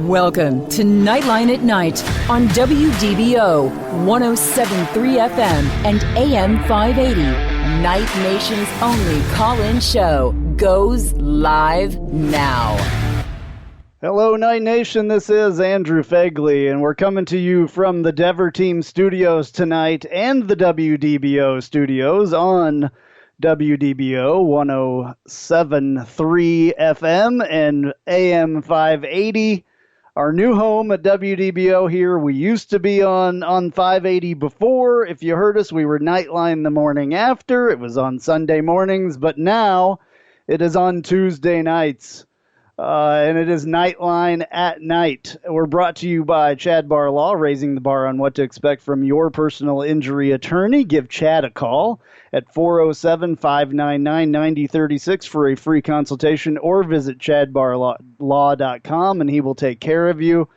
Welcome to Knightline at Night on WDBO 107.3 FM and AM 580. Night Nation's only call-in show goes live now. Hello, Night Nation. This is Andrew Phegley, and we're coming to you from the Dever Team Studios tonight and the WDBO Studios on WDBO 107.3 FM and AM 580. Our new home at WDBO here. We used to be on 580 before. If you heard us, we were Knightline the morning after. It was on Sunday mornings, but now it is on Tuesday nights. And it is Knightline at Night. We're brought to you by Chad Bar Law, raising the bar on what to expect from your personal injury attorney. Give Chad a call at 407-599-9036 for a free consultation, or visit chadbarlaw.com and he will take care of you.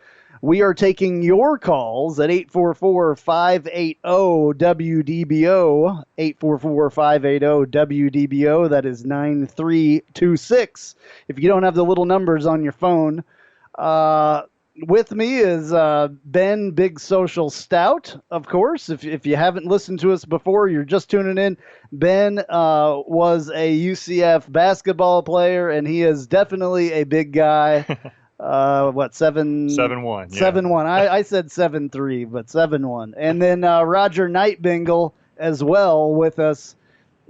We are taking your calls at 844-580-WDBO, 844-580-WDBO. That is 9326. If you don't have the little numbers on your phone, with me is Ben Big Social Stout, of course. If you haven't listened to us before, you're just tuning in. Ben was a UCF basketball player, and he is definitely a big guy. 7'1", 7'1". I said 7'3", but 7'1". And then Roger Nightbingle as well with us.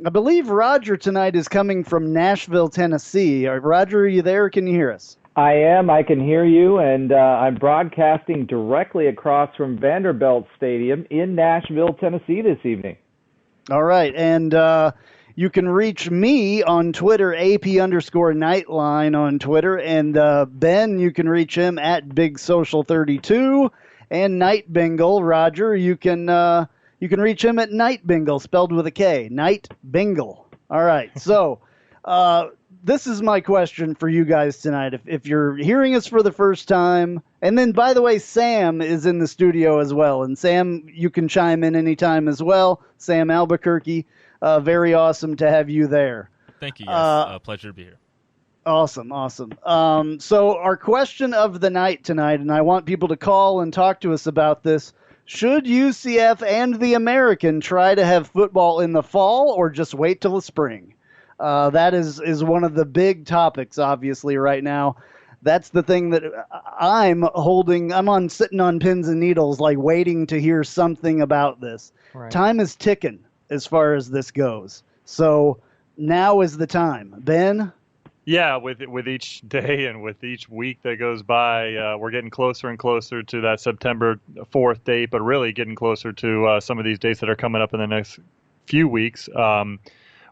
I believe Roger tonight is coming from Nashville, Tennessee. Roger, are you there? Can you hear us? I am. I can hear you, and I'm broadcasting directly across from Vanderbilt Stadium in Nashville, Tennessee this evening. All right, and you can reach me on Twitter, AP_Knightline on Twitter. And Ben, you can reach him at BigSocial32. And Nightbingle, Roger, you can reach him at Nightbingle, spelled with a K. Nightbingle. All right, so this is my question for you guys tonight. If you're hearing us for the first time, and then, by the way, Sam is in the studio as well. And Sam, you can chime in anytime as well. Sam Albuquerque. Very awesome to have you there. Thank you. Yes, pleasure to be here. Awesome. So our question of the night tonight, and I want people to call and talk to us about this. Should UCF and the American try to have football in the fall or just wait till the spring? That is one of the big topics, obviously, right now. That's the thing that I'm sitting on pins and needles, like waiting to hear something about this. Right. Time is ticking as far as this goes. So now is the time. Ben? Yeah, with each day and with each week that goes by, we're getting closer and closer to that September 4th date, but really getting closer to some of these dates that are coming up in the next few weeks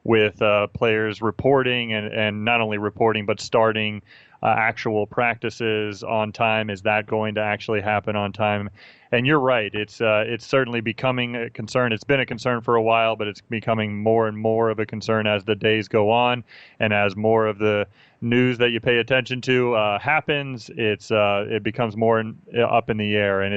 with players reporting and not only reporting, but starting actual practices on time. Is that going to actually happen on time? And you're right. It's certainly becoming a concern. It's been a concern for a while, but it's becoming more and more of a concern as the days go on, and as more of the news that you pay attention to happens. It becomes more up in the air, and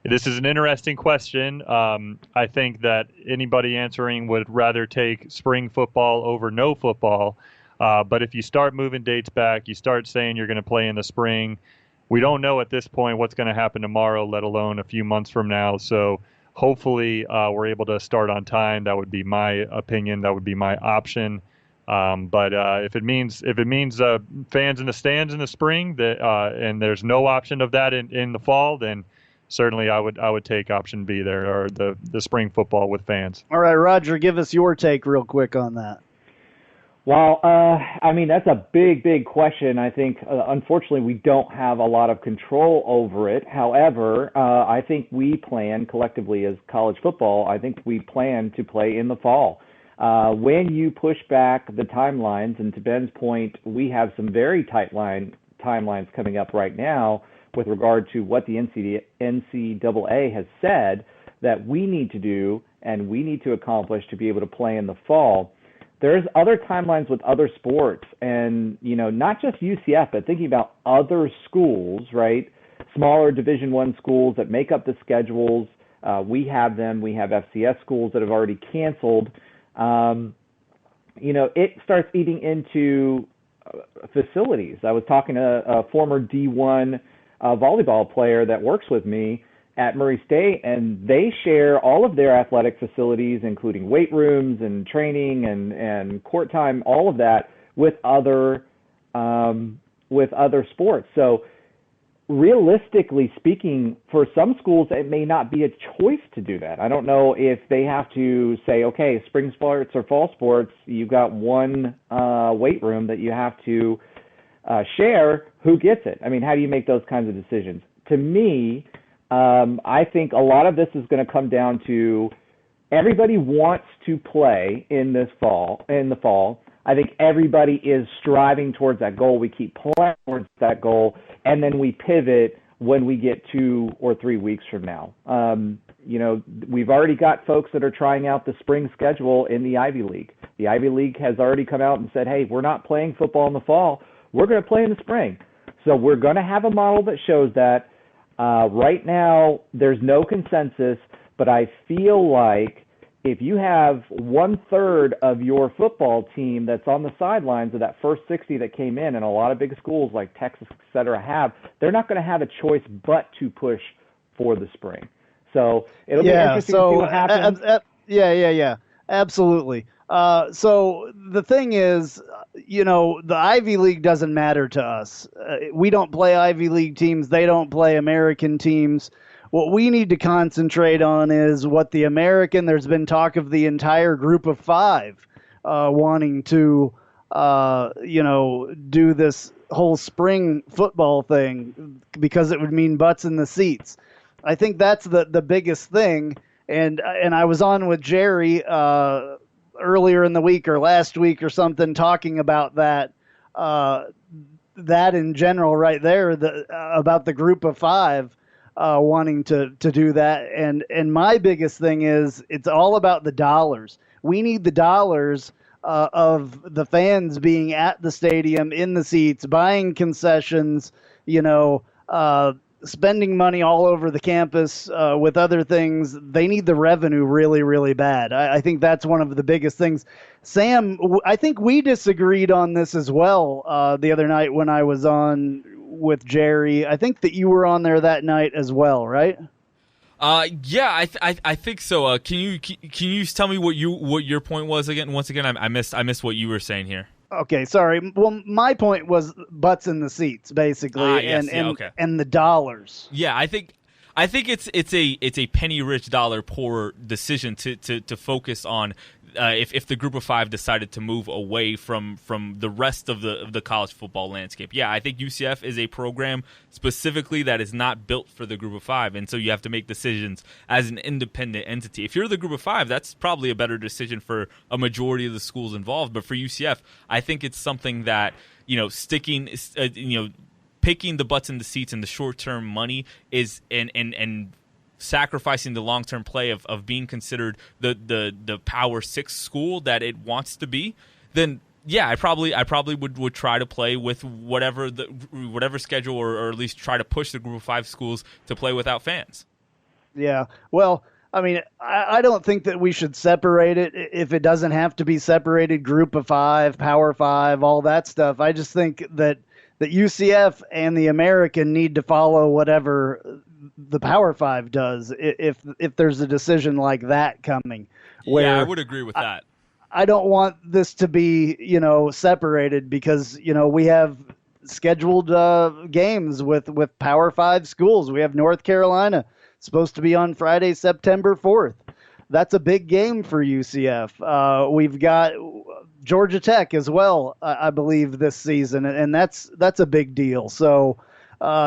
this is an interesting question. I think that anybody answering would rather take spring football over no football. But if you start moving dates back, you start saying you're going to play in the spring. We don't know at this point what's going to happen tomorrow, let alone a few months from now. So hopefully we're able to start on time. That would be my opinion. That would be my option. But if it means fans in the stands in the spring, and there's no option of that in the fall, then certainly I would take option B there, or the spring football with fans. All right, Roger, give us your take real quick on that. Well, that's a big question. I think, unfortunately, we don't have a lot of control over it. However, I think we plan collectively as college football, I think we plan to play in the fall. When you push back the timelines, and to Ben's point, we have some very tight timelines coming up right now with regard to what the NCAA has said that we need to do and we need to accomplish to be able to play in the fall. There's other timelines with other sports, and not just UCF, but thinking about other schools, right? Smaller Division I schools that make up the schedules. We have them. We have FCS schools that have already canceled. It starts eating into facilities. I was talking to a former D1 volleyball player that works with me at Murray State, and they share all of their athletic facilities, including weight rooms and training and court time, all of that with other sports. So realistically speaking, for some schools, it may not be a choice to do that. I don't know if they have to say, okay, spring sports or fall sports, you've got one weight room that you have to share. Who gets it? I mean, how do you make those kinds of decisions? To me, I think a lot of this is going to come down to everybody wants to play in the fall. I think everybody is striving towards that goal. We keep playing towards that goal, and then we pivot when we get 2 or 3 weeks from now. We've already got folks that are trying out the spring schedule in the Ivy League. The Ivy League has already come out and said, hey, we're not playing football in the fall. We're going to play in the spring. So we're going to have a model that shows that. Right now, there's no consensus, but I feel like if you have 1/3 of your football team that's on the sidelines of that first 60 that came in, and a lot of big schools like Texas, et cetera, they're not going to have a choice but to push for the spring. So it'll be interesting to see what happens. Yeah, absolutely. So the thing is, the Ivy League doesn't matter to us. We don't play Ivy League teams. They don't play American teams. What we need to concentrate on is what the American, there's been talk of the entire group of 5 wanting to, do this whole spring football thing because it would mean butts in the seats. I think that's the biggest thing. And I was on with Jerry earlier in the week or last week or something talking about that in general right there, about the group of 5 wanting to do that. And my biggest thing is it's all about the dollars. We need the dollars of the fans being at the stadium, in the seats, buying concessions, spending money all over the campus with other things. They need the revenue really, really bad. I think that's one of the biggest things. Sam, I think we disagreed on this as well the other night when I was on with Jerry. I think that you were on there that night as well, right? Yeah, I think so. Can you tell me what your point was again? Once again, I missed what you were saying here. Okay, sorry. Well, my point was butts in the seats, basically, and the dollars. Yeah, I think it's a penny rich, dollar poor decision to focus on if the group of 5 decided to move away from the rest of the college football landscape. Yeah, I think UCF is a program specifically that is not built for the group of 5, and so you have to make decisions as an independent entity. If you're the group of 5, that's probably a better decision for a majority of the schools involved. But for UCF, I think it's something that picking the butts in the seats and the short-term money is and sacrificing the long-term play of being considered the Power 6 school that it wants to be, then yeah, I probably would try to play with whatever schedule or at least try to push the group of 5 schools to play without fans. Yeah, well, I mean, I don't think that we should separate it if it doesn't have to be separated, group of 5, Power 5, all that stuff. I just think that UCF and the American need to follow whatever the Power 5 does if there's a decision like that coming. Yeah, I would agree with that. I don't want this to be, separated because, we have scheduled games with Power 5 schools. We have North Carolina supposed to be on Friday, September 4th. That's a big game for UCF. We've got Georgia Tech as well, I believe, this season, and that's a big deal. So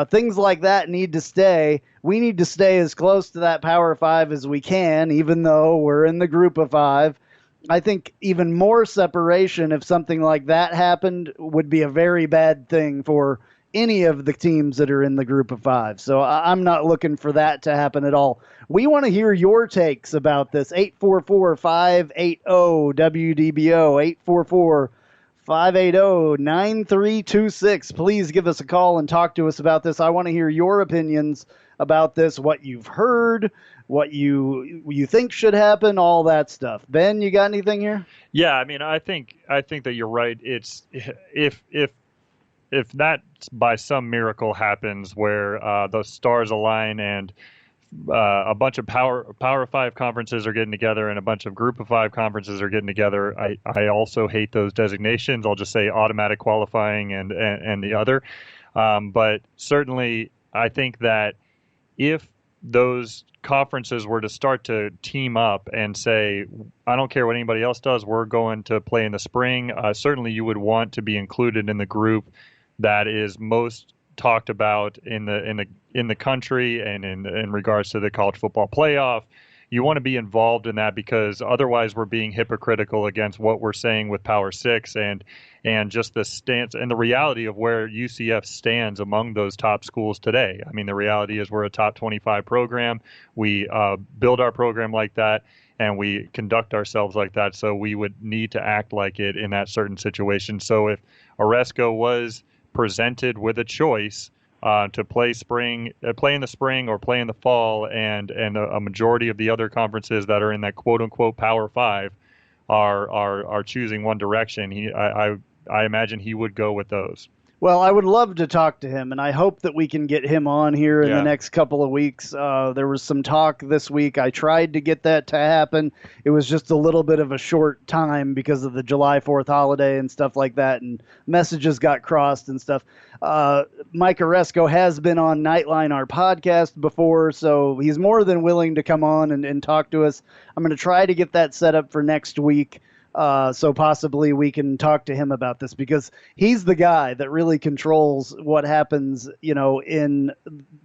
things like that need to stay. We need to stay as close to that Power 5 as we can, even though we're in the group of 5. I think even more separation, if something like that happened, would be a very bad thing for any of the teams that are in the group of 5. So I'm not looking for that to happen at all. We want to hear your takes about this. 844-580-WDBO, 844-580-9326. Please give us a call and talk to us about this. I want to hear your opinions about this, what you've heard, what you think should happen, all that stuff. Ben, you got anything here? Yeah, I mean, I think that you're right. It's if if that by some miracle happens where the stars align and a bunch of Power 5 conferences are getting together and a bunch of Group of 5 conferences are getting together, I also hate those designations. I'll just say automatic qualifying and the other. But certainly, I think that if those conferences were to start to team up and say, I don't care what anybody else does, we're going to play in the spring, certainly you would want to be included in the group that is most talked about in the country and in regards to the college football playoff. You want to be involved in that, because otherwise we're being hypocritical against what we're saying with Power 6 and just the stance and the reality of where UCF stands among those top schools today. I mean, the reality is we're a top 25 program. We build our program like that, and we conduct ourselves like that. So we would need to act like it in that certain situation. So if Oresco was presented with a choice to play in the spring or play in the fall, and a majority of the other conferences that are in that quote unquote Power 5 are choosing one direction, I imagine he would go with those. Well, I would love to talk to him, and I hope that we can get him on here in the next couple of weeks. There was some talk this week. I tried to get that to happen. It was just a little bit of a short time because of the July 4th holiday and stuff like that, and messages got crossed and stuff. Mike Oresco has been on Knightline, our podcast, before, so he's more than willing to come on and talk to us. I'm going to try to get that set up for next week. So possibly we can talk to him about this, because he's the guy that really controls what happens, in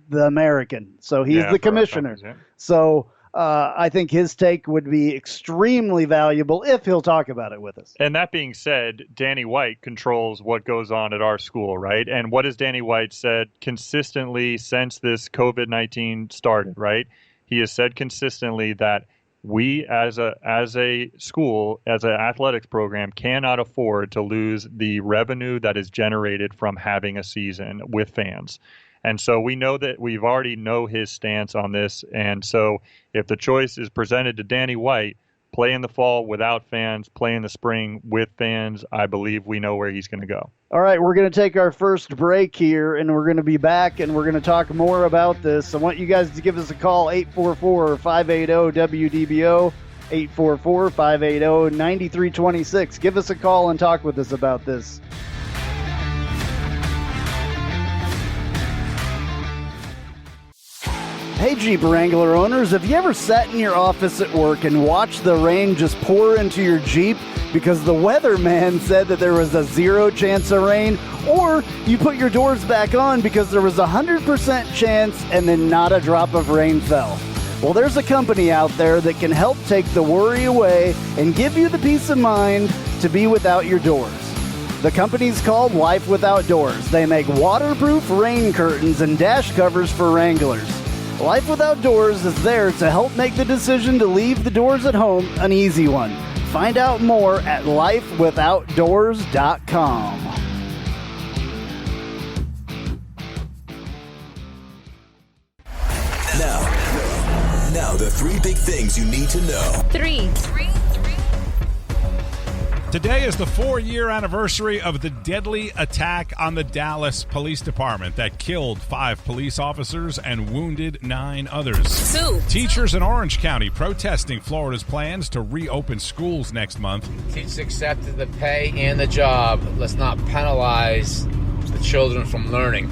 the American. So he's the commissioner. So I think his take would be extremely valuable if he'll talk about it with us. And that being said, Danny White controls what goes on at our school, right? And what has Danny White said consistently since this COVID-19 started, right? He has said consistently that we as a school, as an athletics program, cannot afford to lose the revenue that is generated from having a season with fans. And so we know that we've already know his stance on this. And so if the choice is presented to Danny White, play in the fall without fans, play in the spring with fans, I believe we know where he's going to go. All right, we're going to take our first break here, and we're going to be back, and we're going to talk more about this. I want you guys to give us a call, 844-580-WDBO, 844-580-9326. Give us a call and talk with us about this. Hey, Jeep Wrangler owners, have you ever sat in your office at work and watched the rain just pour into your Jeep because the weatherman said that there was a 0 chance of rain? Or you put your doors back on because there was a 100% chance and then not a drop of rain fell? Well, there's a company out there that can help take the worry away and give you the peace of mind to be without your doors. The company's called Life Without Doors. They make waterproof rain curtains and dash covers for Wranglers. Life Without Doors is there to help make the decision to leave the doors at home an easy one. Find out more at lifewithoutdoors.com. Now the 3 big things you need to know. Three. Today is the 4-year anniversary of the deadly attack on the Dallas Police Department that killed 5 police officers and wounded 9 others. 2. Teachers in Orange County protesting Florida's plans to reopen schools next month. Teachers accepted the pay and the job. Let's not penalize the children from learning.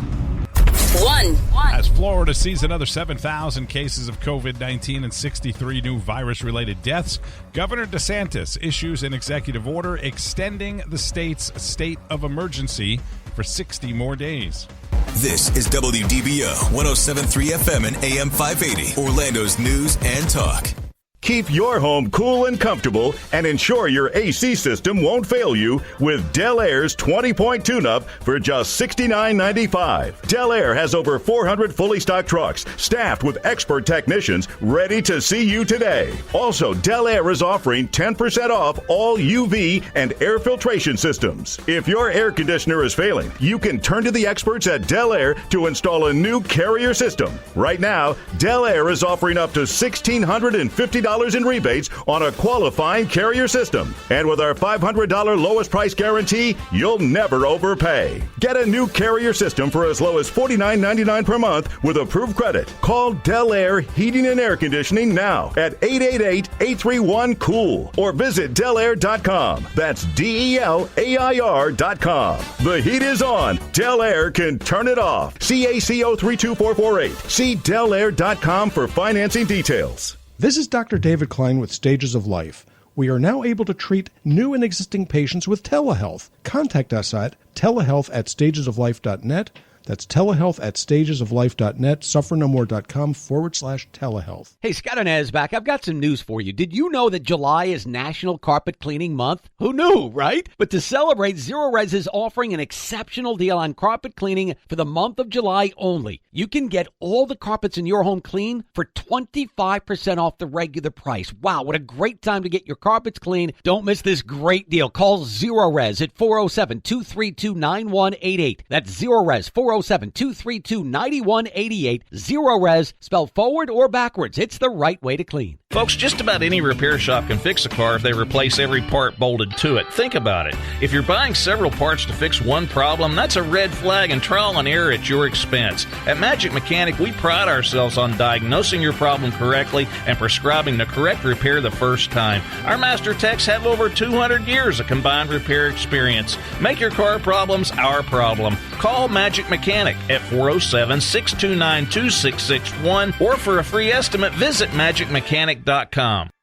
1. As Florida sees another 7,000 cases of COVID-19 and 63 new virus-related deaths, Governor DeSantis issues an executive order extending the state's state of emergency for 60 more days. This is WDBO 107.3 FM and AM 580, Orlando's news and talk. Keep your home cool and comfortable and ensure your AC system won't fail you with Del Air's 20-point tune-up for just $69.95. Del Air has over 400 fully stocked trucks staffed with expert technicians ready to see you today. Also, Del Air is offering 10% off all UV and air filtration systems. If your air conditioner is failing, you can turn to the experts at Del Air to install a new carrier system. Right now, Del Air is offering up to $1,650 $50 in rebates on a qualifying Carrier system. And with our $500 lowest price guarantee, you'll never overpay. Get a new Carrier system for as low as $49.99 per month with approved credit. Call Del Air Heating and Air Conditioning now at 888-831-COOL or visit delair.com. That's DELAIR.com. The heat is on. Del Air can turn it off. CACO 32448. See delair.com for financing details. This is Dr. David Klein with Stages of Life. We are now able to treat new and existing patients with telehealth. Contact us at telehealth@stagesoflife.net. That's telehealth@stagesoflife.net, suffernomore.com/telehealth. Hey, Scott and Ez back. I've got some news for you. Did you know that July is National Carpet Cleaning Month? Who knew, right? But to celebrate, Zero Res is offering an exceptional deal on carpet cleaning for the month of July only. You can get all the carpets in your home clean for 25% off the regular price. Wow, what a great time to get your carpets clean. Don't miss this great deal. Call Zero Res at 407-232-9188. That's Zero Res, 407-232-9188. Zero Res, spelled forward or backwards. It's the right way to clean. Folks, just about any repair shop can fix a car if they replace every part bolted to it. Think about it. If you're buying several parts to fix one problem, that's a red flag and trial and error at your expense. At Magic Mechanic, we pride ourselves on diagnosing your problem correctly and prescribing the correct repair the first time. Our master techs have over 200 years of combined repair experience. Make your car problems our problem. Call Magic Mechanic at 407-629-2661 or for a free estimate, visit magicmechanic.com.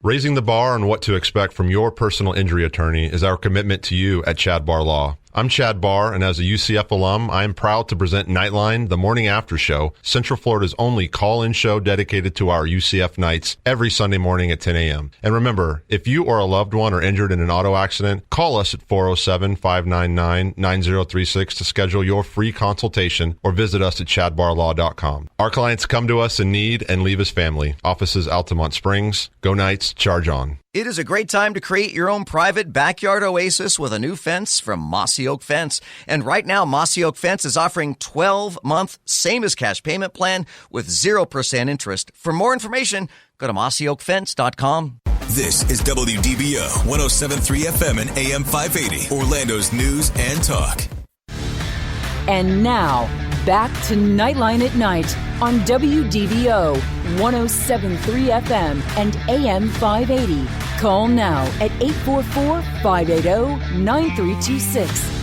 Raising the bar on what to expect from your personal injury attorney is our commitment to you at Chad Barr Law. I'm Chad Barr, and as a UCF alum, I am proud to present Knightline, the morning after show, Central Florida's only call-in show dedicated to our UCF Knights every Sunday morning at 10 a.m. And remember, if you or a loved one are injured in an auto accident, call us at 407-599-9036 to schedule your free consultation or visit us at chadbarlaw.com. Our clients come to us in need and leave as family. Offices Altamont Springs. Go Knights, charge on. It is a great time to create your own private backyard oasis with a new fence from Mossy Oak Fence. And right now, Mossy Oak Fence is offering 12-month same-as-cash payment plan with 0% interest. For more information, go to mossyoakfence.com. This is WDBO 107.3 FM and AM 580, Orlando's news and talk. And now, back to Knightline at Night on WDBO 107.3 FM and AM 580. Call now at 844-580-9326.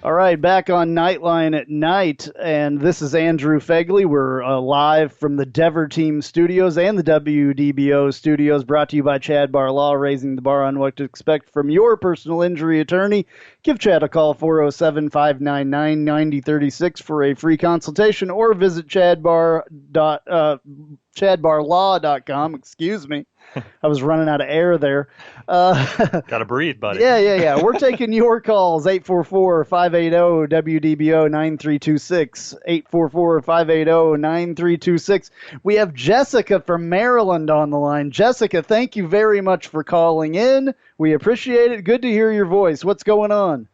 All right, back on Knightline at Night, and this is Andrew Phegley. We're live from the Dever Team Studios and the WDBO Studios, brought to you by Chad Barr Law, raising the bar on what to expect from your personal injury attorney. Give Chad a call, 407-599-9036 for a free consultation, or visit chadbarlaw.com. Excuse me. I was running out of air there. Got to breathe, buddy. Yeah. We're taking your calls, 844-580-WDBO-9326, 844-580-9326. We have Jessica from Maryland on the line. Jessica, thank you very much for calling in. We appreciate it. Good to hear your voice. What's going on?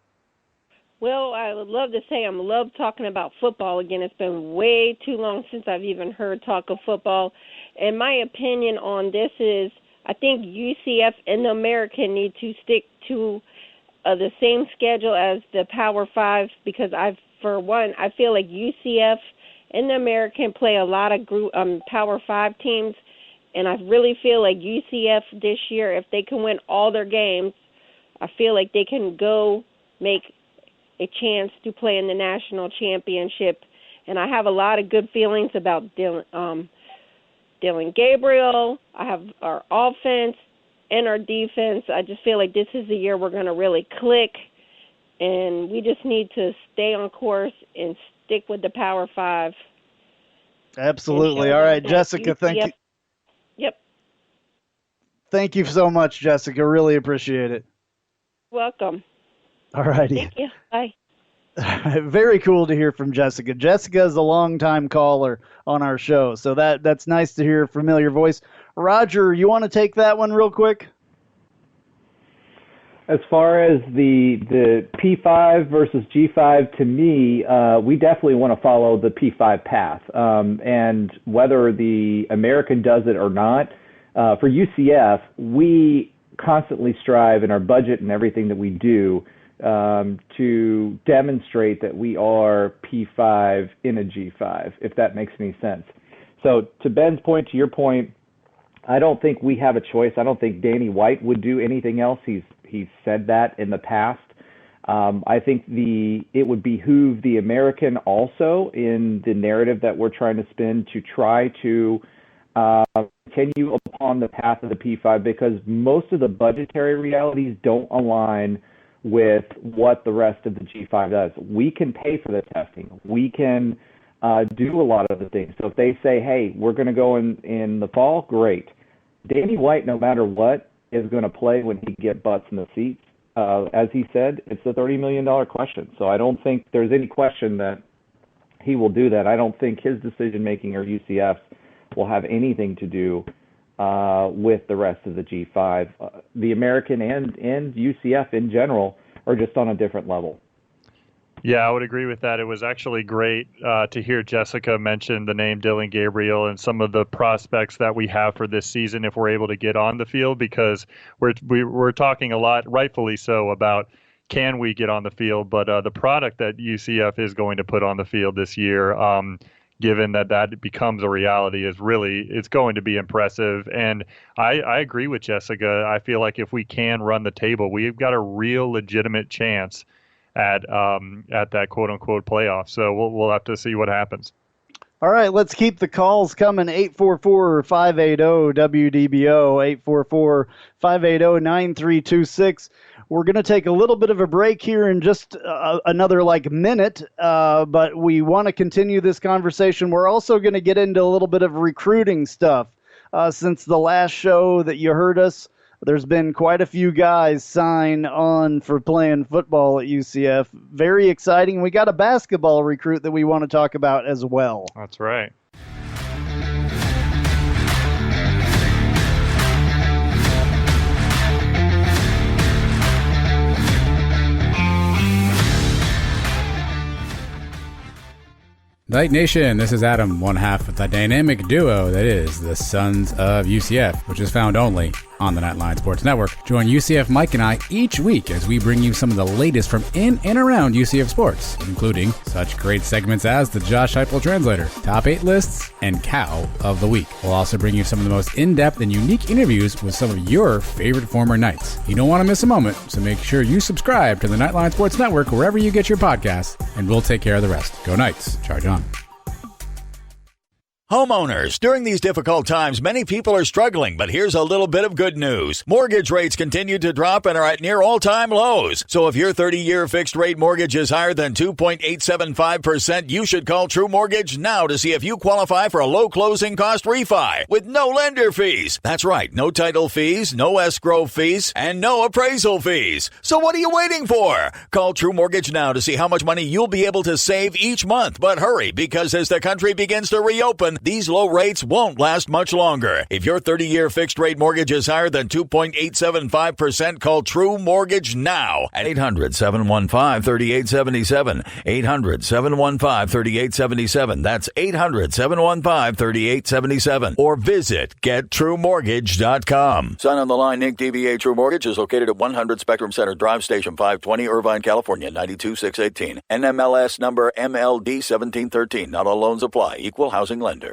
Well, I would love to say I love talking about football again. It's been way too long since I've even heard talk of football. And my opinion on this is I think UCF and the American need to stick to the same schedule as the Power 5 because I feel like UCF and the American play a lot of Power 5 teams. And I really feel like UCF this year, if they can win all their games, I feel like they can go make a chance to play in the national championship. And I have a lot of good feelings about Dylan Gabriel. I have our offense and our defense. I just feel like this is the year we're going to really click, and we just need to stay on course and stick with the Power 5. Absolutely. All right, Jessica, thank you. Yep. Thank you so much, Jessica. Really appreciate it. Welcome. All righty. Thank you. Bye. Very cool to hear from Jessica. Jessica is a longtime caller on our show, so that's nice to hear a familiar voice. Roger, you want to take that one real quick? As far as the P5 versus G5, to me, we definitely want to follow the P5 path. And whether the American does it or not, for UCF, we constantly strive in our budget and everything that we do to demonstrate that we are P5 in a G5, if that makes any sense. So to Ben's point, to your point, I don't think we have a choice. I don't think Danny White would do anything else. He's said that in the past. I think it would behoove the American also in the narrative that we're trying to spin to try to continue upon the path of the P5, because most of the budgetary realities don't align with what the rest of the G5 does. We can pay for the testing. We can do a lot of the things. So if they say, hey, we're going to go in the fall, great. Danny White, no matter what, is going to play when he gets butts in the seats. As he said, it's the $30 million question. So I don't think there's any question that he will do that. I don't think his decision-making or UCF's will have anything to do with the rest of the G5. The American and UCF in general are just on a different level. Yeah, I would agree with that. It was actually great to hear Jessica mention the name Dillon Gabriel and some of the prospects that we have for this season if we're able to get on the field, because we're talking a lot, rightfully so, about can we get on the field, but the product that UCF is going to put on the field this year, given that becomes a reality, it's going to be impressive. And I agree with Jessica. I feel like if we can run the table, we've got a real legitimate chance at that quote-unquote playoff. So we'll have to see what happens. All right, let's keep the calls coming. 844-580-WDBO, 844-580-9326. We're going to take a little bit of a break here in just another minute, but we want to continue this conversation. We're also going to get into a little bit of recruiting stuff. Since the last show that you heard us, there's been quite a few guys sign on for playing football at UCF. Very exciting. We got a basketball recruit that we want to talk about as well. That's right. Night Nation, this is Adam, one half of the dynamic duo that is the Sons of UCF, which is found only on the Knightline Sports Network. Join UCF Mike and I each week as we bring you some of the latest from in and around UCF sports, including such great segments as the Josh Heupel Translator, Top 8 Lists, and Cow of the Week. We'll also bring you some of the most in-depth and unique interviews with some of your favorite former Knights. You don't want to miss a moment, so make sure you subscribe to the Knightline Sports Network wherever you get your podcasts, and we'll take care of the rest. Go Knights. Charge on. Homeowners, during these difficult times, many people are struggling, but here's a little bit of good news. Mortgage rates continue to drop and are at near all-time lows. So if your 30-year fixed-rate mortgage is higher than 2.875%, you should call True Mortgage now to see if you qualify for a low closing cost refi with no lender fees. That's right, no title fees, no escrow fees, and no appraisal fees. So what are you waiting for? Call True Mortgage now to see how much money you'll be able to save each month. But hurry, because as the country begins to reopen, these low rates won't last much longer. If your 30-year fixed-rate mortgage is higher than 2.875%, call True Mortgage now at 800-715-3877. 800-715-3877. That's 800-715-3877. Or visit GetTrueMortgage.com. Sign on the line. Nick DBA True Mortgage is located at 100 Spectrum Center Drive, Station 520, Irvine, California, 92618. NMLS number MLD1713. Not all loans apply. Equal housing lender.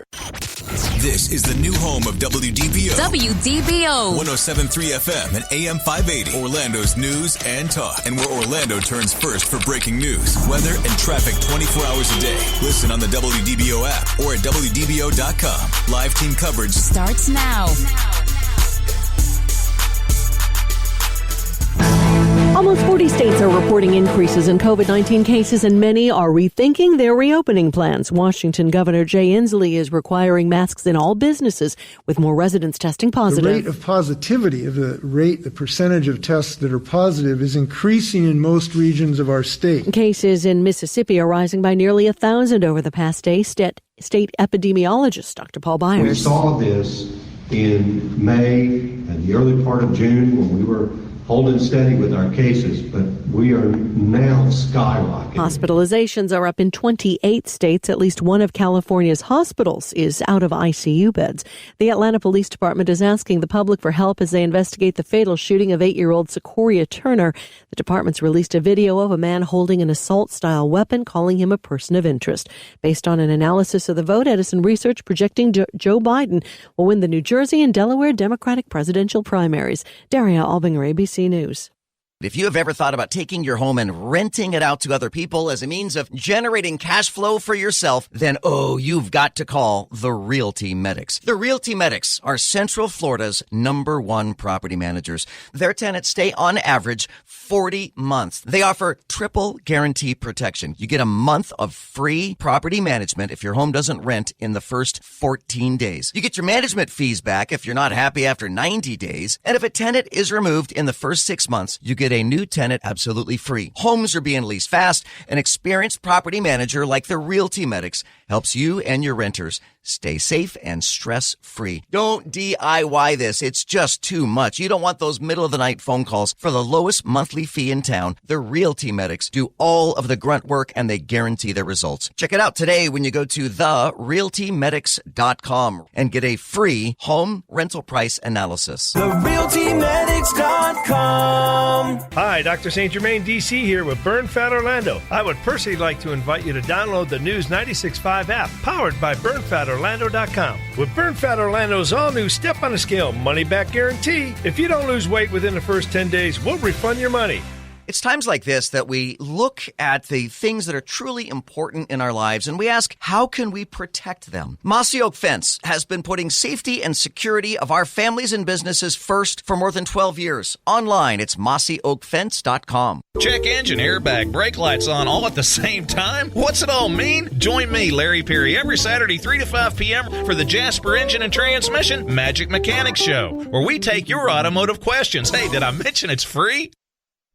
This is the new home of WDBO. WDBO. 107.3 FM and AM 580. Orlando's news and talk. And where Orlando turns first for breaking news, weather, and traffic 24 hours a day. Listen on the WDBO app or at WDBO.com. Live team coverage starts now. Almost 40 states are reporting increases in COVID-19 cases, and many are rethinking their reopening plans. Washington Governor Jay Inslee is requiring masks in all businesses, with more residents testing positive. The rate of positivity, the percentage of tests that are positive, is increasing in most regions of our state. Cases in Mississippi are rising by nearly 1,000 over the past day. State epidemiologist Dr. Paul Byers. We saw this in May and the early part of June when we were holding steady with our cases, but we are now skyrocketing. Hospitalizations are up in 28 states. At least one of California's hospitals is out of ICU beds. The Atlanta Police Department is asking the public for help as they investigate the fatal shooting of 8-year-old Sequoia Turner. The department's released a video of a man holding an assault-style weapon, calling him a person of interest. Based on an analysis of the vote, Edison Research projecting Joe Biden will win the New Jersey and Delaware Democratic presidential primaries. Daria Albinger, ABC News. If you have ever thought about taking your home and renting it out to other people as a means of generating cash flow for yourself, then you've got to call the Realty Medics. The Realty Medics are Central Florida's #1 property managers. Their tenants stay on average 40 months. They offer triple guarantee protection. You get a month of free property management if your home doesn't rent in the first 14 days. You get your management fees back if you're not happy after 90 days. And if a tenant is removed in the first 6 months, you get a new tenant absolutely free. Homes are being leased fast. An experienced property manager like the Realty Medics helps you and your renters stay safe and stress-free. Don't DIY this. It's just too much. You don't want those middle-of-the-night phone calls for the lowest monthly fee in town. The Realty Medics do all of the grunt work, and they guarantee their results. Check it out today when you go to therealtymedics.com and get a free home rental price analysis. TheRealtyMedics.com. Hi, Dr. St. Germain, D.C. here with Burn Fat Orlando. I would personally like to invite you to download the News 96.5 app, powered by BurnFatOrlando.com. With Burn Fat Orlando's all-new Step on a Scale money-back guarantee, if you don't lose weight within the first 10 days, we'll refund your money. It's times like this that we look at the things that are truly important in our lives and we ask, how can we protect them? Mossy Oak Fence has been putting safety and security of our families and businesses first for more than 12 years. Online, it's mossyoakfence.com. Check engine, airbag, brake lights on all at the same time? What's it all mean? Join me, Larry Perry, every Saturday 3 to 5 p.m. for the Jasper Engine and Transmission Magic Mechanics Show, where we take your automotive questions. Hey, did I mention it's free?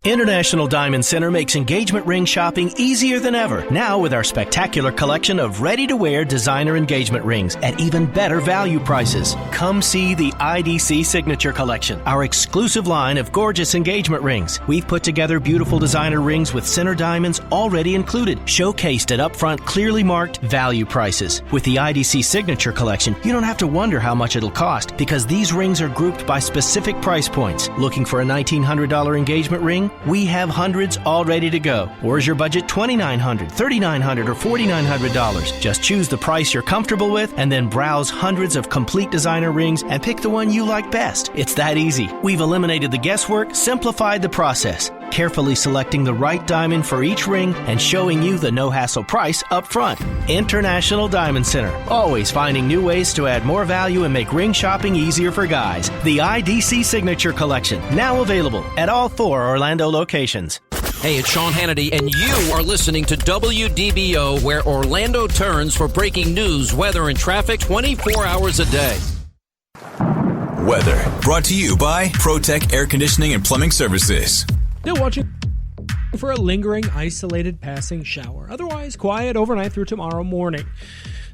International Diamond Center makes engagement ring shopping easier than ever, now with our spectacular collection of ready-to-wear designer engagement rings at even better value prices. Come see the IDC Signature Collection, our exclusive line of gorgeous engagement rings. We've put together beautiful designer rings with center diamonds already included, showcased at upfront, clearly marked value prices. With the IDC Signature Collection, you don't have to wonder how much it'll cost, because these rings are grouped by specific price points. Looking for a $1,900 engagement ring? We have hundreds all ready to go. Or is your budget $2,900, $3,900, or $4,900? Just choose the price you're comfortable with and then browse hundreds of complete designer rings and pick the one you like best. It's that easy. We've eliminated the guesswork, simplified the process, carefully selecting the right diamond for each ring and showing you the no-hassle price up front. International Diamond Center, always finding new ways to add more value and make ring shopping easier for guys. The IDC Signature Collection, now available at all 4 Orlando locations. Hey, it's Sean Hannity, and you are listening to WDBO, where Orlando turns for breaking news, weather, and traffic 24 hours a day. Weather, brought to you by ProTech Air Conditioning and Plumbing Services. Still watching for a lingering, isolated passing shower. Otherwise, quiet overnight through tomorrow morning.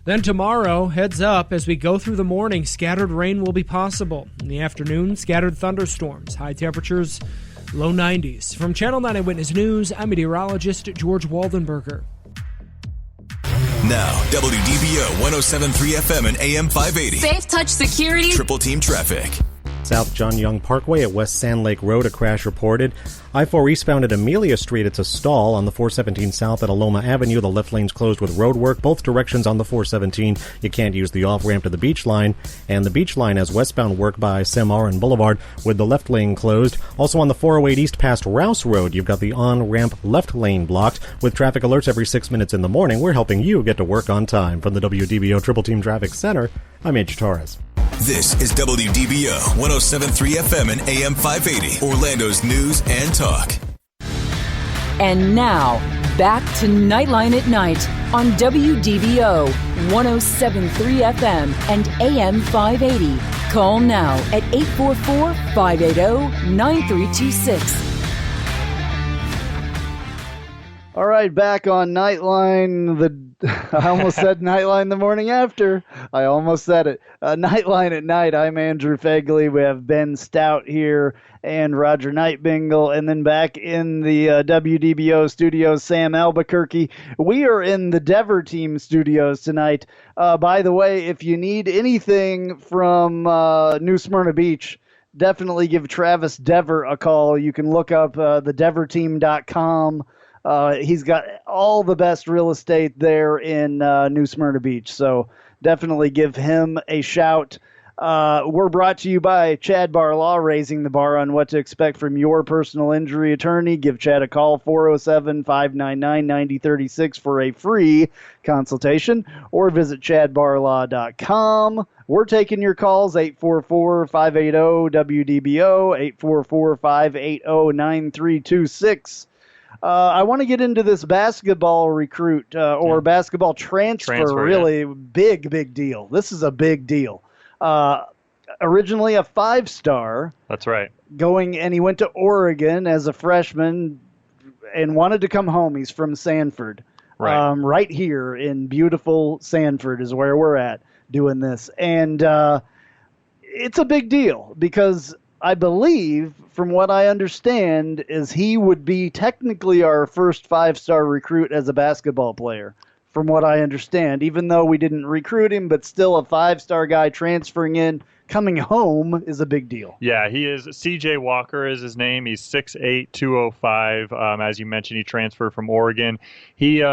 Then tomorrow, heads up, as we go through the morning, scattered rain will be possible. In the afternoon, scattered thunderstorms. High temperatures, low 90s. From Channel 9 Eyewitness News, I'm meteorologist George Waldenberger. Now, WDBO 107.3 FM and AM 580. Safe Touch Security. Triple Team Traffic. South John Young Parkway at West Sand Lake Road, a crash reported. I-4 eastbound at Amelia Street, it's a stall. On the 417 south at Aloma Avenue, the left lane's closed with road work. Both directions on the 417. You can't use the off-ramp to the beach line. And the beach line has westbound work by Samarin Boulevard with the left lane closed. Also on the 408 east past Rouse Road, you've got the on-ramp left lane blocked. With traffic alerts every 6 minutes in the morning, we're helping you get to work on time. From the WDBO Triple Team Traffic Center, I'm Angie Torres. This is WDBO 107.3 FM and AM 580, Orlando's news and talk. And now, back to Knightline at Night on WDBO 107.3 FM and AM 580. Call now at 844-580-9326. All right, back on Knightline. I almost said Knightline the morning after. I almost said it. Knightline at night. I'm Andrew Phegley. We have Ben Stout here and Roger Nightbingle. And then back in the WDBO studios, Sam Albuquerque. We are in the Dever Team studios tonight. By the way, if you need anything from New Smyrna Beach, definitely give Travis Dever a call. You can look up thedeverteam.com. He's got all the best real estate there in New Smyrna Beach, so definitely give him a shout. We're brought to you by Chad Bar Law, raising the bar on what to expect from your personal injury attorney. Give Chad a call, 407-599-9036 for a free consultation, or visit chadbarlaw.com. We're taking your calls, 844-580-WDBO, 844-580-9326. I want to get into this basketball recruit or basketball transfer. Really big deal. This is a big deal. Originally a 5-star. That's right. And he went to Oregon as a freshman and wanted to come home. He's from Sanford. Right. Right here in beautiful Sanford is where we're at doing this. And it's a big deal because I believe, from what I understand, is he would be technically our first 5-star recruit as a basketball player, from what I understand, even though we didn't recruit him, but still a 5-star guy transferring in, coming home is a big deal. Yeah, he is. CJ Walker is his name. He's 6'8", 205. As you mentioned, he transferred from Oregon. He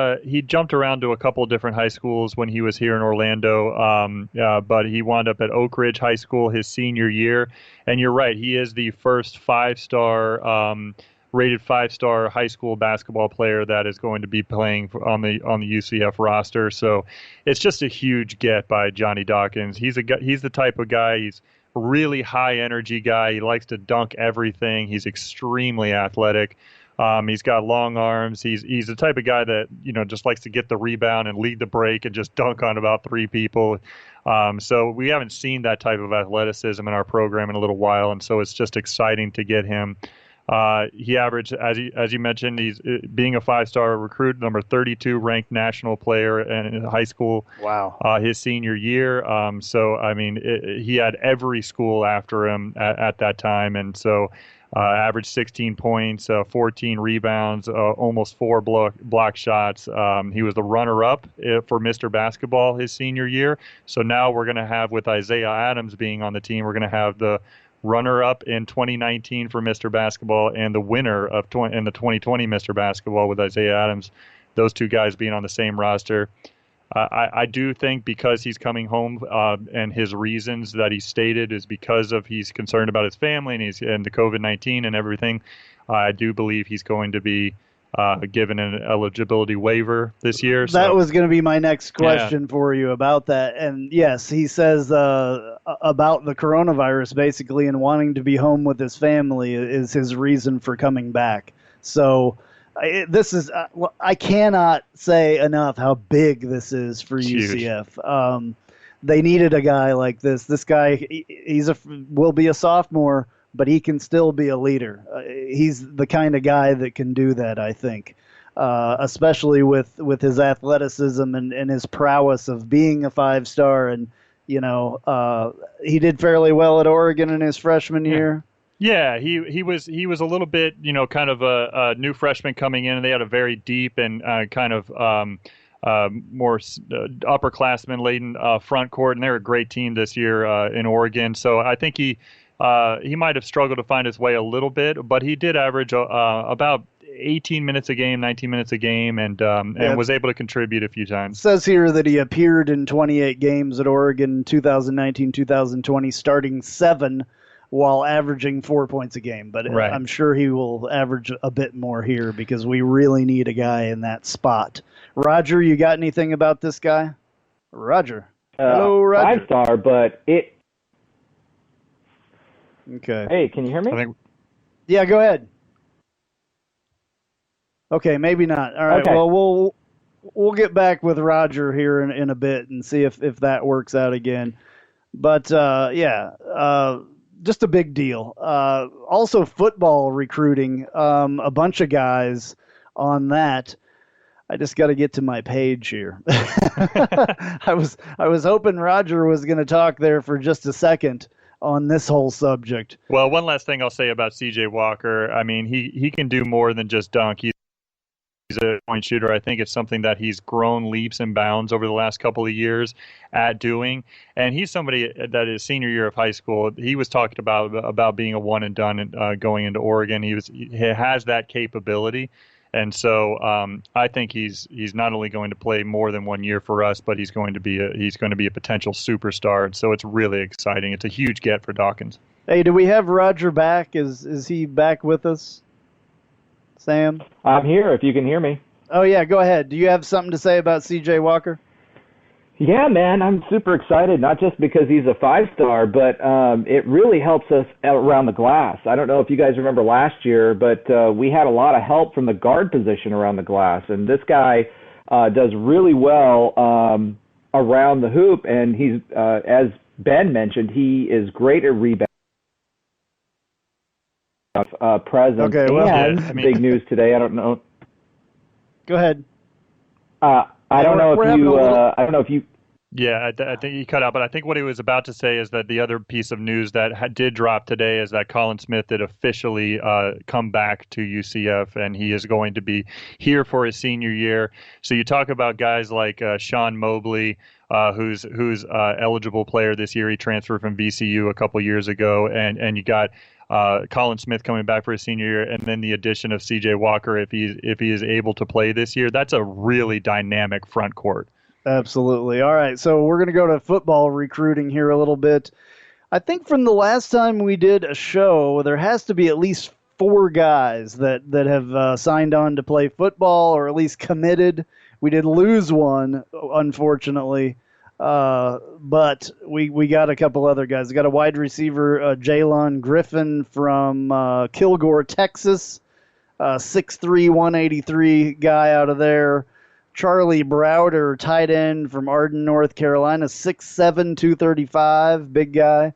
jumped around to a couple of different high schools when he was here in Orlando, but he wound up at Oak Ridge High School his senior year. And you're right, he is the first 5-star rated 5-star high school basketball player that is going to be playing on the UCF roster. So it's just a huge get by Johnny Dawkins. He's the type of guy. He's a really high energy guy. He likes to dunk everything. He's extremely athletic. He's got long arms. He's the type of guy that, just likes to get the rebound and lead the break and just dunk on about 3 people. So we haven't seen that type of athleticism in our program in a little while, and so it's just exciting to get him. He averaged, as you mentioned, he's being a 5-star recruit, number 32 ranked national player in high school. Wow. His senior year. He had every school after him at that time, and so averaged 16 points, 14 rebounds, almost 4 block shots. He was the runner-up for Mr. Basketball his senior year. So now we're going to have, with Isaiah Adams being on the team, we're going to have the runner-up in 2019 for Mr. Basketball and the winner in the 2020 Mr. Basketball with Isaiah Adams, those 2 guys being on the same roster. I do think because he's coming home and his reasons that he stated is because of he's concerned about his family and the COVID-19 and everything, I do believe he's going to be given an eligibility waiver this year. That was going to be my next question for you about that. And yes, he says about the coronavirus basically, and wanting to be home with his family is his reason for coming back. So this is I cannot say enough how big this is for UCF. They needed a guy like this. This guy, will be a sophomore, but he can still be a leader. He's the kind of guy that can do that, I think, especially with his athleticism and his prowess of being a 5-star. And, he did fairly well at Oregon in his freshman year. Yeah, he was a little bit, kind of a new freshman coming in, and they had a very deep and kind of more upperclassmen laden front court, and they're a great team this year in Oregon. So I think he might have struggled to find his way a little bit, but he did average about 18 minutes a game, 19 minutes a game, and was able to contribute a few times. It says here that he appeared in 28 games at Oregon 2019-2020, starting 7 while averaging 4 points a game. But right. I'm sure he will average a bit more here because we really need a guy in that spot. Roger, you got anything about this guy? Roger. Hello, Roger. 5-star, but it... Okay. Hey, can you hear me? Yeah, go ahead. Okay, maybe not. All right. Okay. Well, we'll get back with Roger here in a bit and see if that works out again. But just a big deal. Also, football recruiting. A bunch of guys on that. I just got to get to my page here. I was hoping Roger was going to talk there for just a second on this whole subject. Well, one last thing I'll say about C.J. Walker. I mean, he can do more than just dunk. He's a point shooter. I think it's something that he's grown leaps and bounds over the last couple of years at doing. And he's somebody that his senior year of high school, he was talking about being a one and done and going into Oregon. He has that capability. And so I think he's not only going to play more than 1 year for us, but he's going to be a potential superstar. So it's really exciting. It's a huge get for Dawkins. Hey, do we have Roger back? Is he back with us, Sam? I'm here if you can hear me. Oh, yeah, go ahead. Do you have something to say about C.J. Walker? Yeah, man, I'm super excited, not just because he's a 5-star, but it really helps us around the glass. I don't know if you guys remember last year, but we had a lot of help from the guard position around the glass, and this guy does really well around the hoop, and he's, as Ben mentioned, he is great at rebounding. Presence. Okay, well, and big news today. I don't know. Go ahead. I don't know if you. Yeah, I think he cut out, but I think what he was about to say is that the other piece of news that did drop today is that Colin Smith did officially come back to UCF, and he is going to be here for his senior year. So you talk about guys like Sean Mobley, who's eligible player this year. He transferred from VCU a couple years ago, and you got Colin Smith coming back for his senior year, and then the addition of C.J. Walker if he is able to play this year. That's a really dynamic front court. Absolutely. All right, so we're going to go to football recruiting here a little bit. I think from the last time we did a show, there has to be at least 4 guys that have signed on to play football or at least committed. We did lose one, unfortunately, but we got a couple other guys. We got a wide receiver, Jalen Griffin from Kilgore, Texas, 6'3", 183 guy out of there. Charlie Browder, tight end from Arden, North Carolina, 6'7", 235, big guy.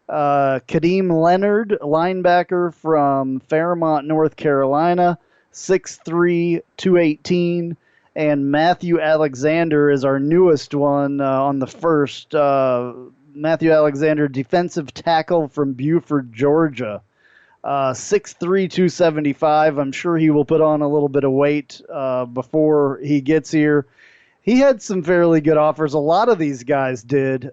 Khadeem Leonard, linebacker from Fairmont, North Carolina, 6'3", 218. And Matthew Alexander is our newest one on the first. Matthew Alexander, defensive tackle from Buford, Georgia. 6'3", 275. I'm sure he will put on a little bit of weight before he gets here. He had some fairly good offers. A lot of these guys did.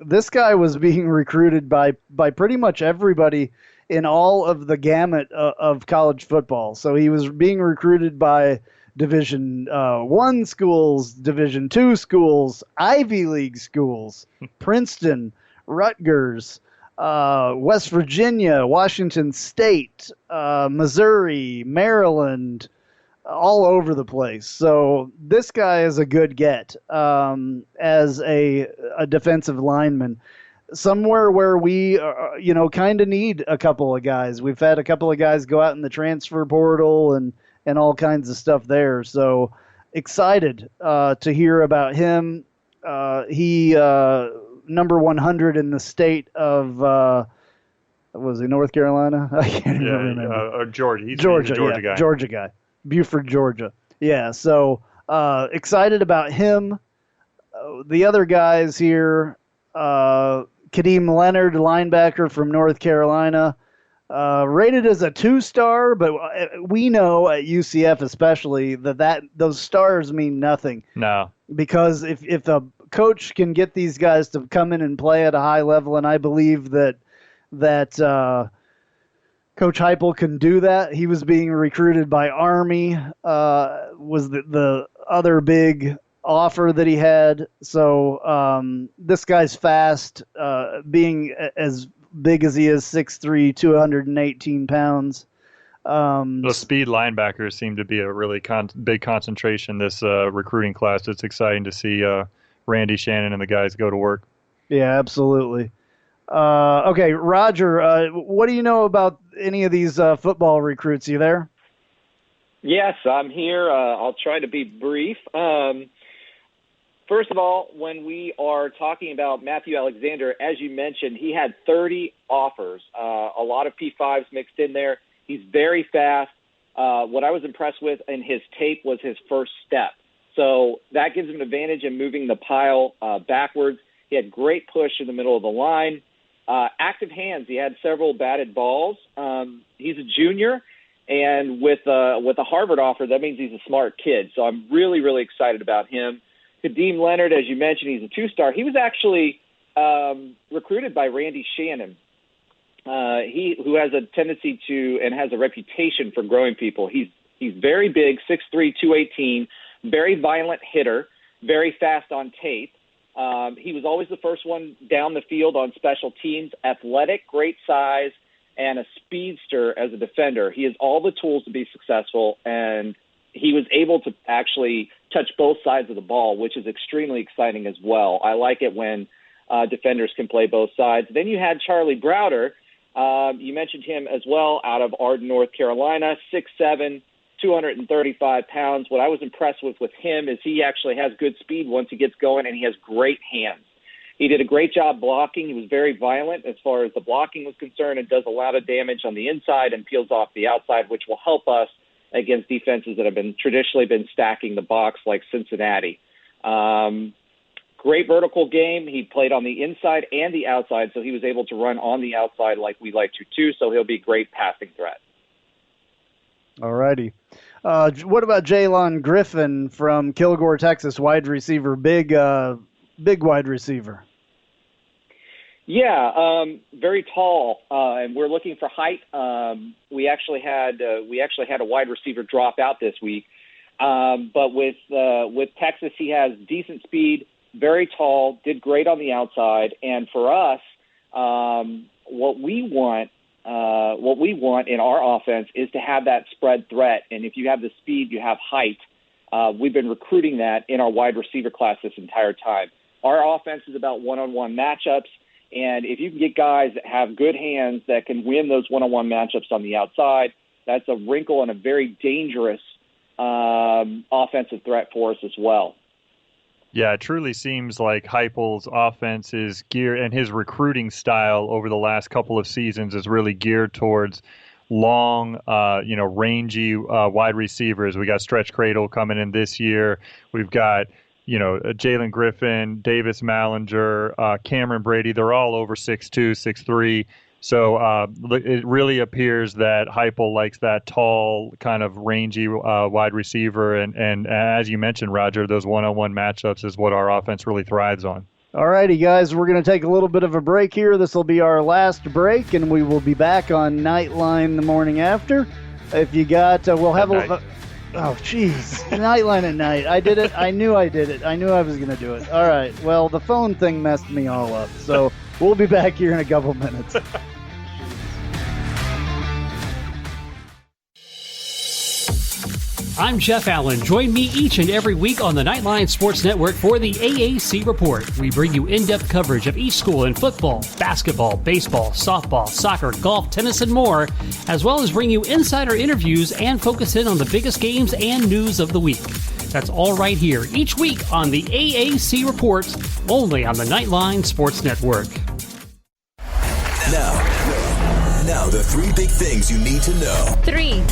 This guy was being recruited by pretty much everybody in all of the gamut of college football. So he was being recruited by Division I schools, Division II schools, Ivy League schools, Princeton, Rutgers, West Virginia, Washington State, Missouri, Maryland, all over the place. So this guy is a good get as a defensive lineman. Somewhere where we, kind of need a couple of guys. We've had a couple of guys go out in the transfer portal and all kinds of stuff there. So excited to hear about him. He number 100 in the state of, was he North Carolina? I can't even remember. Georgia. He's a Georgia guy. Georgia guy. Buford, Georgia. Yeah, so excited about him. The other guys here, Khadeem Leonard, linebacker from North Carolina, rated as a 2-star, but we know at UCF especially that those stars mean nothing. No. Because if a coach can get these guys to come in and play at a high level, and I believe that Coach Heupel can do that. He was being recruited by Army, was the other big offer that he had. So this guy's fast, being as big as he is, 6'3", 218 pounds. Those speed linebackers seem to be a really big concentration this recruiting class. It's exciting to see Randy Shannon and the guys go to work. Yeah, absolutely. Okay, Roger, what do you know about any of these football recruits? You there? Yes, I'm here. I'll try to be brief. First of all, when we are talking about Matthew Alexander, as you mentioned, he had 30 offers, a lot of P5s mixed in there. He's very fast. what I was impressed with in his tape was his first step. So that gives him an advantage in moving the pile backwards. He had great push in the middle of the line. Active hands. He had several batted balls. He's a junior, and with a Harvard offer, that means he's a smart kid. So I'm really, really excited about him. Khadeem Leonard, as you mentioned, he's a two-star. He was actually recruited by Randy Shannon, who has a tendency to and has a reputation for growing people. He's very big, 6'3", 218, very violent hitter, very fast on tape. He was always the first one down the field on special teams, athletic, great size, and a speedster as a defender. He has all the tools to be successful, and he was able to actually touch both sides of the ball, which is extremely exciting as well. I like it when defenders can play both sides. Then you had Charlie Browder. You mentioned him as well, out of Arden, North Carolina, 6'7", 235 pounds. What I was impressed with him is he actually has good speed once he gets going, and he has great hands. He did a great job blocking. He was very violent as far as the blocking was concerned and does a lot of damage on the inside and peels off the outside, which will help us against defenses that have traditionally been stacking the box like Cincinnati. Great vertical game. He played on the inside and the outside, so he was able to run on the outside like we like to too, so he'll be a great passing threat. All righty. What about Jalen Griffin from Kilgore, Texas, wide receiver, big wide receiver? Yeah, very tall, and we're looking for height. We actually had a wide receiver drop out this week, but with Texas, he has decent speed, very tall, did great on the outside, and for us, what we want in our offense is to have that spread threat. And if you have the speed, you have height. We've been recruiting that in our wide receiver class this entire time. Our offense is about one-on-one matchups. And if you can get guys that have good hands that can win those one-on-one matchups on the outside, that's a wrinkle and a very dangerous offensive threat for us as well. Yeah, it truly seems like Heupel's offense is geared, and his recruiting style over the last couple of seasons is really geared towards long, rangy wide receivers. We got Stretch Cradle coming in this year. We've got, Jalen Griffin, Davis Mallinger, Cameron Brady. They're all over 6'2", 6'3". So it really appears that Heupel likes that tall, kind of rangy wide receiver. And as you mentioned, Roger, those one-on-one matchups is what our offense really thrives on. All righty, guys, we're going to take a little bit of a break here. This will be our last break, and we will be back on Knightline the morning after. If you got, we'll have a... Oh, jeez. Knightline at night. I did it. I knew I did it. I knew I was going to do it. All right. Well, the phone thing messed me all up. So we'll be back here in a couple minutes. I'm Jeff Allen. Join me each and every week on the Knightline Sports Network for the AAC Report. We bring you in-depth coverage of each school in football, basketball, baseball, softball, soccer, golf, tennis, and more, as well as bring you insider interviews and focus in on the biggest games and news of the week. That's all right here each week on the AAC Report, only on the Knightline Sports Network. Now the three big things you need to know. Three.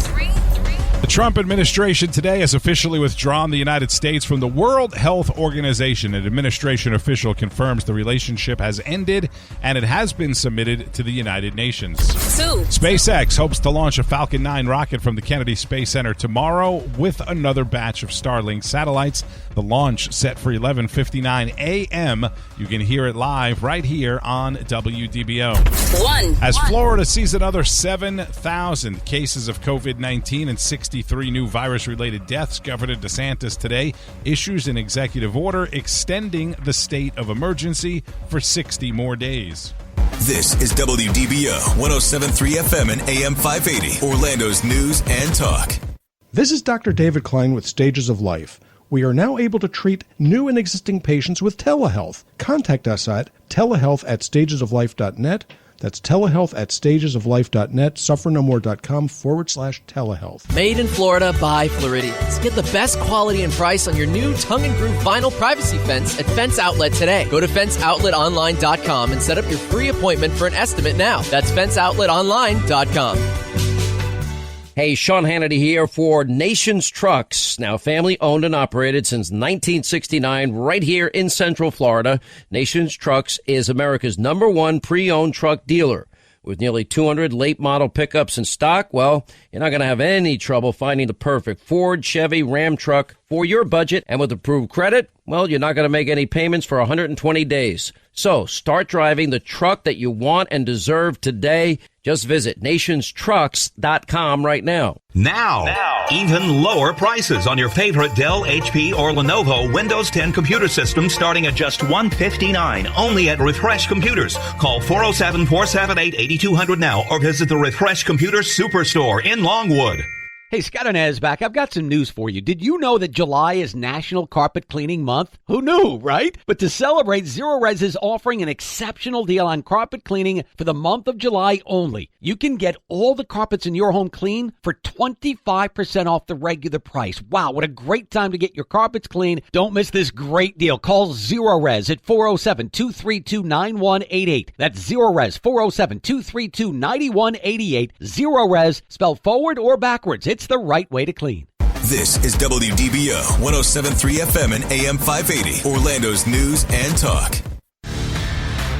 The Trump administration today has officially withdrawn the United States from the World Health Organization. An administration official confirms the relationship has ended and it has been submitted to the United Nations. SpaceX hopes to launch a Falcon 9 rocket from the Kennedy Space Center tomorrow with another batch of Starlink satellites. The launch set for 11:59 a.m. You can hear it live right here on WDBO. As Florida sees another 7,000 cases of COVID-19 and 63 new virus-related deaths, Governor DeSantis today issues an executive order extending the state of emergency for 60 more days. This is WDBO 107.3 FM and AM 580, Orlando's news and talk. This is Dr. David Klein with Stages of Life. We are now able to treat new and existing patients with telehealth. Contact us at telehealth@stagesoflife.net. That's telehealth@stagesoflife.net, suffernomore.com/telehealth. Made in Florida by Floridians. Get the best quality and price on your new tongue and groove vinyl privacy fence at Fence Outlet today. Go to fenceoutletonline.com and set up your free appointment for an estimate now. That's fenceoutletonline.com. Hey, Sean Hannity here for Nations Trucks. Now, family owned and operated since 1969 right here in Central Florida. Nations Trucks is America's #1 pre-owned truck dealer. With nearly 200 late model pickups in stock, well, you're not going to have any trouble finding the perfect Ford, Chevy, Ram truck for your budget. And with approved credit, well, you're not going to make any payments for 120 days. So start driving the truck that you want and deserve today. Just visit nationstrucks.com right now. Now, even lower prices on your favorite Dell, HP, or Lenovo Windows 10 computer systems starting at just $159 only at Refresh Computers. Call 407-478-8200 now or visit the Refresh Computers Superstore in Longwood. Hey, Scott and Ez back. I've got some news for you. Did you know that July is National Carpet Cleaning Month? Who knew, right? But to celebrate, Zero Res is offering an exceptional deal on carpet cleaning for the month of July only. You can get all the carpets in your home clean for 25% off the regular price. Wow, what a great time to get your carpets clean. Don't miss this great deal. Call Zero Res at 407-232-9188. That's Zero Res, 407-232-9188. Zero Res, spelled forward or backwards. It's the right way to clean. This is WDBO 107.3 FM and AM 580, Orlando's news and talk.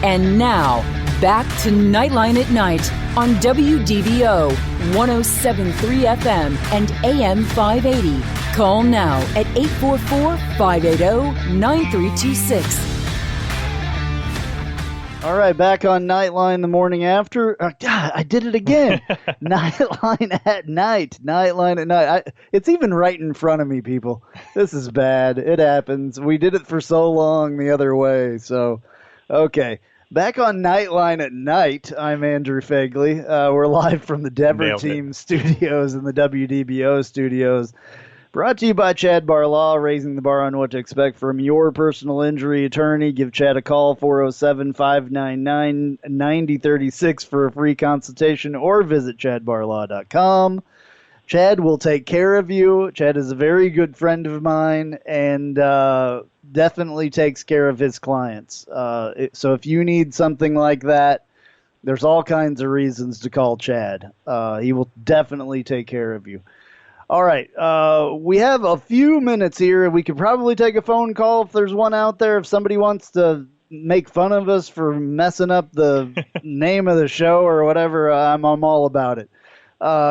And now, back to Nightline at Night on WDBO 107.3 FM and AM 580. Call now at 844-580-9326. All right, back on Nightline the morning after. God, I did it again. Nightline at night. Nightline at night. It's even right in front of me, people. This is bad. It happens. We did it for so long the other way. So, okay. Back on Nightline at night, I'm Andrew Phegley. We're live from the Dever Team studios and the WDBO studios. Brought to you by Chad Bar Law, raising the bar on what to expect from your personal injury attorney. Give Chad a call, 407-599-9036 for a free consultation, or visit chadbarlaw.com. Chad will take care of you. Chad is a very good friend of mine and definitely takes care of his clients. So if you need something like that, there's all kinds of reasons to call Chad. He will definitely take care of you. All right, we have a few minutes here. We could probably take a phone call if there's one out there. If somebody wants to make fun of us for messing up the name of the show or whatever, I'm all about it.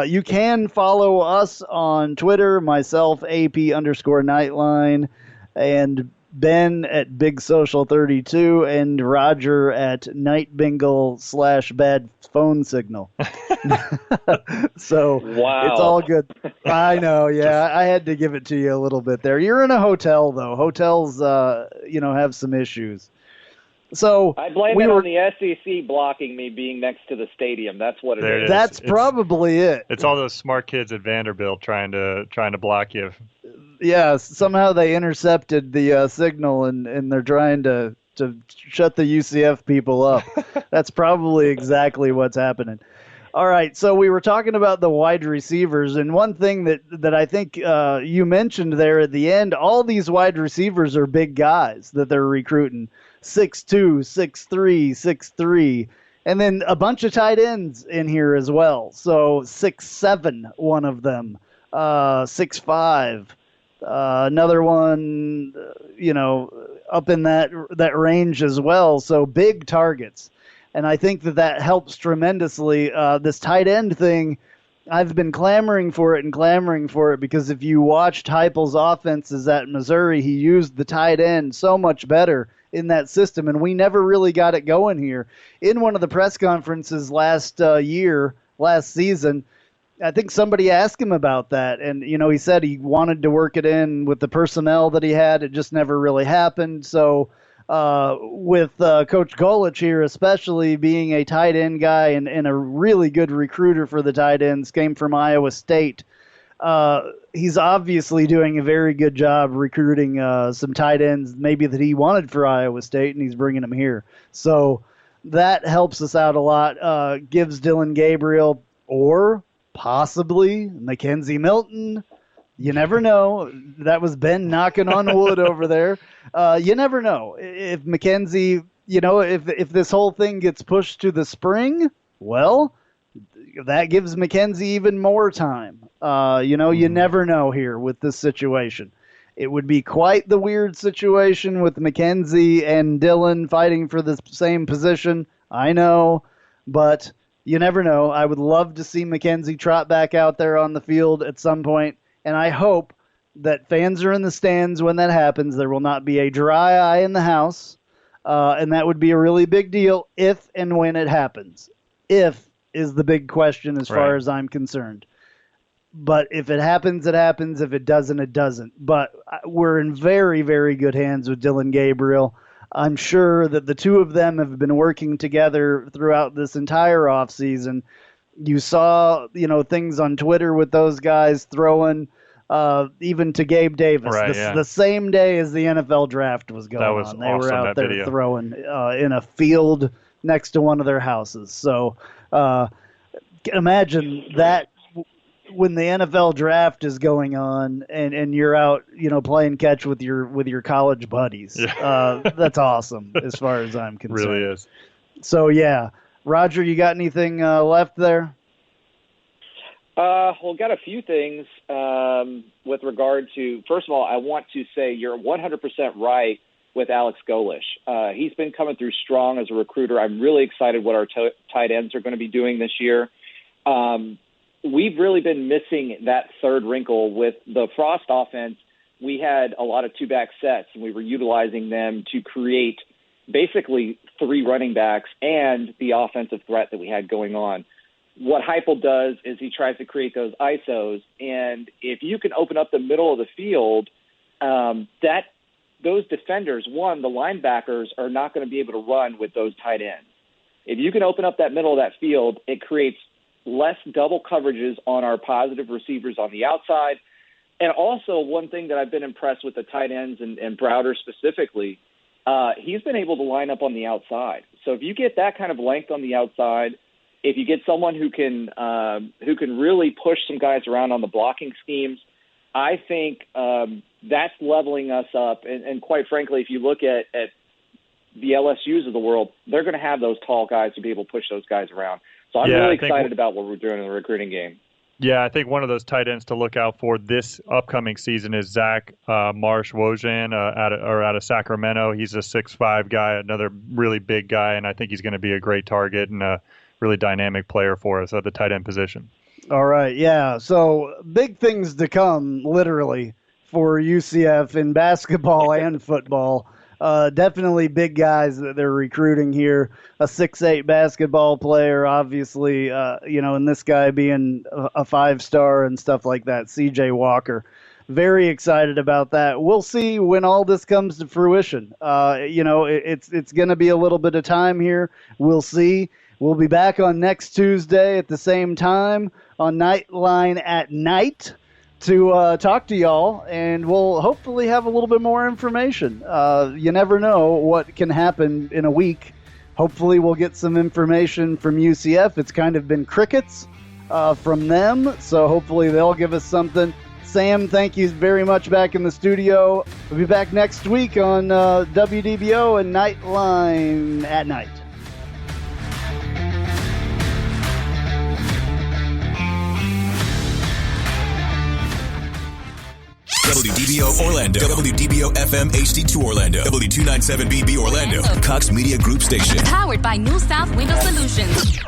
You can follow us on Twitter, myself, AP_Nightline, and Ben at BigSocial32, and Roger at NightBingle/bad phone signal. So wow. It's all good. I know, yeah. I had to give it to you a little bit there. You're in a hotel, though. Hotels, have some issues. So I blame it on the SEC blocking me being next to the stadium. That's what it is. That's probably it. It's all those smart kids at Vanderbilt trying to block you. Yeah, somehow they intercepted the signal, and they're trying to shut the UCF people up. That's probably exactly what's happening. All right, so we were talking about the wide receivers, and one thing that I think you mentioned there at the end, all these wide receivers are big guys that they're recruiting, 6'2", 6'3", 6'3", and then a bunch of tight ends in here as well. So 6'7", one of them, 6'5", another one, up in that range as well. So big targets. And I think that helps tremendously. This tight end thing, I've been clamoring for it because if you watched Heupel's offenses at Missouri, he used the tight end so much better in that system, and we never really got it going here. In one of the press conferences last season, I think somebody asked him about that, and he said he wanted to work it in with the personnel that he had. It just never really happened. So with Coach Golich here, especially being a tight end guy and a really good recruiter for the tight ends, came from Iowa State. He's obviously doing a very good job recruiting some tight ends maybe that he wanted for Iowa State, and he's bringing them here. So that helps us out a lot. Gives Dylan Gabriel or possibly Mackenzie Milton. You never know. That was Ben knocking on wood over there. You never know. If Mackenzie, if this whole thing gets pushed to the spring, well, that gives McKenzie even more time. You never know here with this situation. It would be quite the weird situation with McKenzie and Dylan fighting for the same position. I know, but you never know. I would love to see McKenzie trot back out there on the field at some point, and I hope that fans are in the stands when that happens. There will not be a dry eye in the house, and that would be a really big deal if and when it happens. If is the big question as far as I'm concerned. But if it happens, it happens. If it doesn't, it doesn't. But we're in very, very good hands with Dylan Gabriel. I'm sure that the two of them have been working together throughout this entire offseason. You saw, things on Twitter with those guys throwing even to Gabe Davis. The same day as the NFL draft was going on. They were out there throwing in a field next to one of their houses. So imagine that. When the NFL draft is going on and you're out, playing catch with your college buddies, that's awesome as far as I'm concerned. Really is. So yeah, Roger, you got anything left there? Got a few things with regard to. First of all, I want to say you're 100% right with Alex Golish. He's been coming through strong as a recruiter. I'm really excited what our tight ends are going to be doing this year. We've really been missing that third wrinkle with the Frost offense. We had a lot of two-back sets, and we were utilizing them to create basically three running backs and the offensive threat that we had going on. What Heupel does is he tries to create those ISOs, and if you can open up the middle of the field, those defenders, the linebackers, are not going to be able to run with those tight ends. If you can open up that middle of that field, it creates less double coverages on our positive receivers on the outside. And also one thing that I've been impressed with the tight ends and Browder specifically, he's been able to line up on the outside. So if you get that kind of length on the outside, if you get someone who can really push some guys around on the blocking schemes, I think that's leveling us up. And quite frankly, if you look at the LSUs of the world, they're going to have those tall guys to be able to push those guys around. So I'm really excited about what we're doing in the recruiting game. Yeah, I think one of those tight ends to look out for this upcoming season is Zach Marsh Wojan out of Sacramento. He's a 6'5" guy, another really big guy, and I think he's going to be a great target and a really dynamic player for us at the tight end position. All right, yeah. So big things to come, literally, for UCF in basketball and football. Definitely big guys that they're recruiting here. A 6'8" basketball player, obviously, and this guy being a 5-star and stuff like that, CJ Walker. Very excited about that. We'll see when all this comes to fruition. It's going to be a little bit of time here. We'll see. We'll be back on next Tuesday at the same time on Knightline at night to talk to y'all, and we'll hopefully have a little bit more information. You never know what can happen in a week. Hopefully we'll get some information from UCF. It's kind of been crickets from them, so hopefully they'll give us something. Sam, thank you very much back in the studio. We'll be back next week on WDBO and Knightline at night. WDBO Orlando, WDBO FM HD2 Orlando, W297BB Orlando, Cox Media Group Station. Powered by New South Window Solutions.